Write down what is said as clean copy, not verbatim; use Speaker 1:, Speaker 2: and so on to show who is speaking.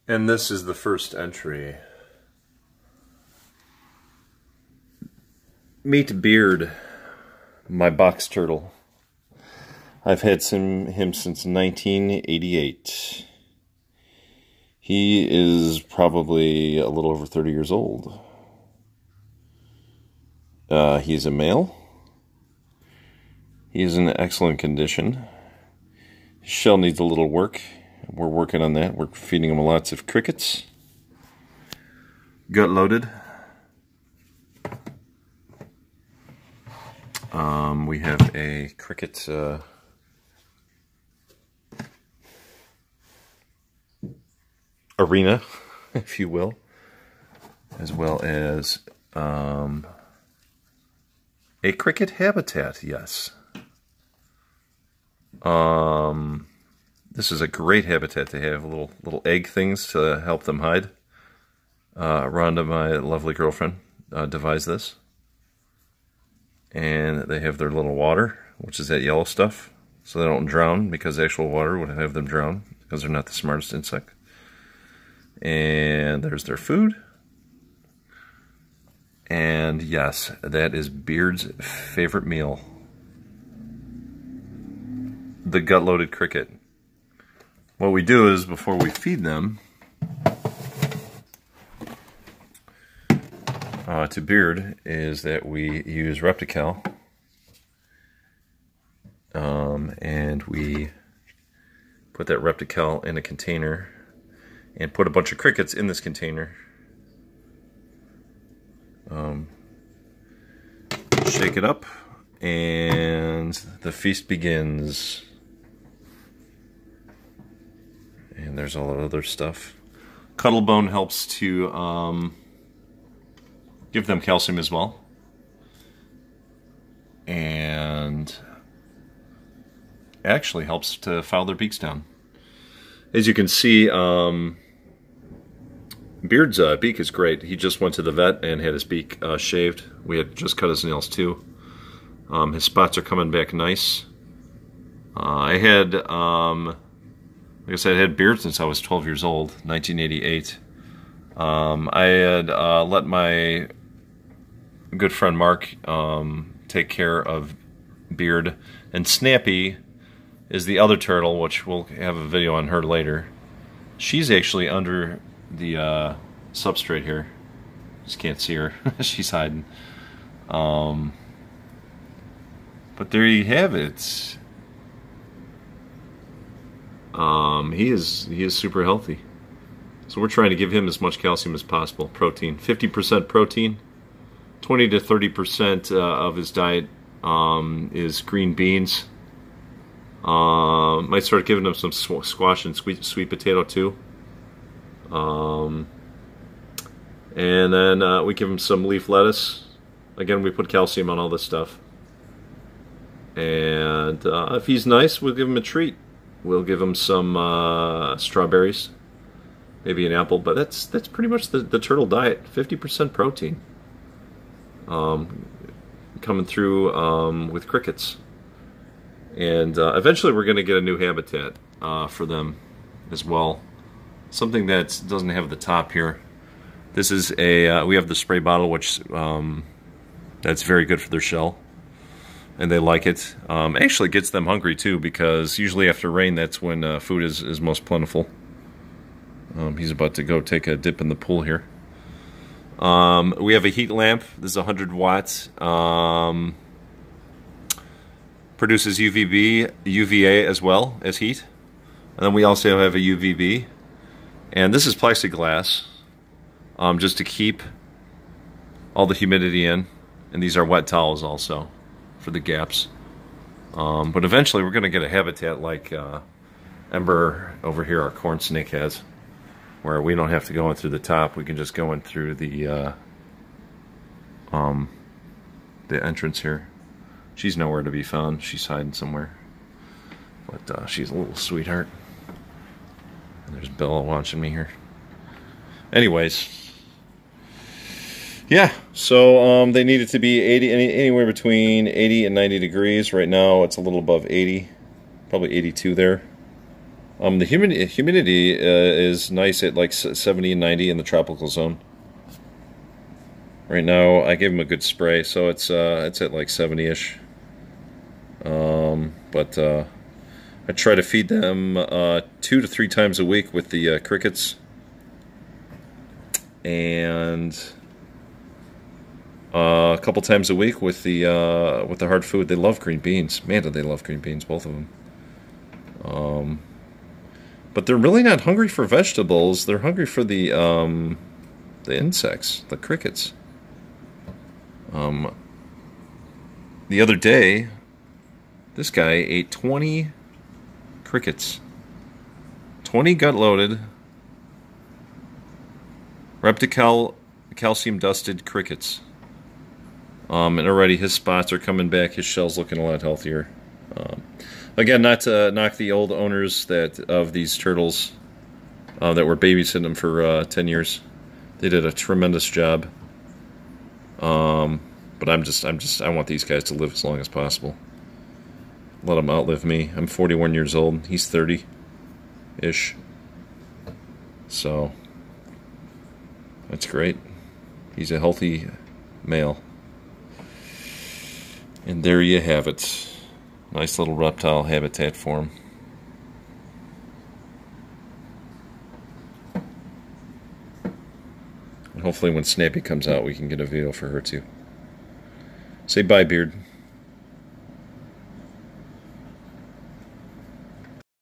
Speaker 1: And this is the first entry. Meet Beard, my box turtle. I've had him since 1988. He is probably a little over 30 years old. He's a male. He is in excellent condition. His shell needs a little work. We're working on that. We're feeding him lots of crickets. Gut loaded. We have a cricket arena, if you will, as well as a cricket habitat, yes. This is a great habitat to have, little egg things to help them hide. Rhonda, my lovely girlfriend, devised this. And they have their little water, which is that yellow stuff, so they don't drown, because actual water would have them drown, because they're not the smartest insect. And there's their food. And yes, that is Beard's favorite meal. The gut-loaded cricket. What we do is, before we feed them to Beard, is that we use Reptical, and we put that Reptical in a container and put a bunch of crickets in this container. Shake it up, and the feast begins. And there's all that other stuff. Cuttlebone helps to give them calcium as well. And actually helps to file their beaks down. As you can see, Beard's beak is great. He just went to the vet and had his beak shaved. We had just cut his nails too. His spots are coming back nice. I had, like I said, I had Beard since I was 12 years old, 1988. I had let my good friend Mark take care of Beard, and Snappy is the other turtle, which we'll have a video on her later. She's actually under the substrate here. Just can't see her. She's hiding. But there you have it. He is super healthy. So we're trying to give him as much calcium as possible. Protein, 50% protein. 20 to 30% of his diet is green beans. Might start giving him some squash and sweet potato too. And then we give him some leaf lettuce. Again, we put calcium on all this stuff. And if he's nice, we'll give him a treat. We'll give him some strawberries, maybe an apple, but that's pretty much the turtle diet. 50% protein coming through with crickets. And eventually we're going to get a new habitat for them as well. Something that doesn't have the top here. This is a, we have the spray bottle, which that's very good for their shell. And they like it. Actually gets them hungry too, because usually after rain, that's when food is most plentiful. He's about to go take a dip in the pool here. We have a heat lamp. This is 100 watts. Produces UVB, UVA as well as heat. And then we also have a UVB. And this is plexiglass, just to keep all the humidity in. And these are wet towels also for the gaps. But eventually we're going to get a habitat like Ember over here, our corn snake, has, where we don't have to go in through the top. We can just go in through the entrance here. She's nowhere to be found. She's hiding somewhere. But she's a little sweetheart. And there's Bella watching me here. Anyways. Yeah, so they need it to be anywhere between 80 and 90 degrees. Right now it's a little above 80. Probably 82 there. The humidity is nice at like 70 and 90 in the tropical zone. Right now, I gave them a good spray, so it's at like 70-ish. But I try to feed them 2 to 3 times a week with the crickets, and a couple times a week with the hard food. They love green beans. Man, do they love green beans, both of them. But they're really not hungry for vegetables. They're hungry for the insects, the crickets. The other day, this guy ate 20 crickets. 20 gut-loaded, calcium dusted crickets. And already his spots are coming back. His shell's looking a lot healthier. Again, not to knock the old owners of these turtles that were babysitting them for 10 years. They did a tremendous job. But I want these guys to live as long as possible. Let them outlive me. I'm 41 years old. He's 30-ish. So, that's great. He's a healthy male. And there you have it. Nice little reptile habitat for him. And hopefully when Snappy comes out, we can get a video for her too. Say bye, Beard.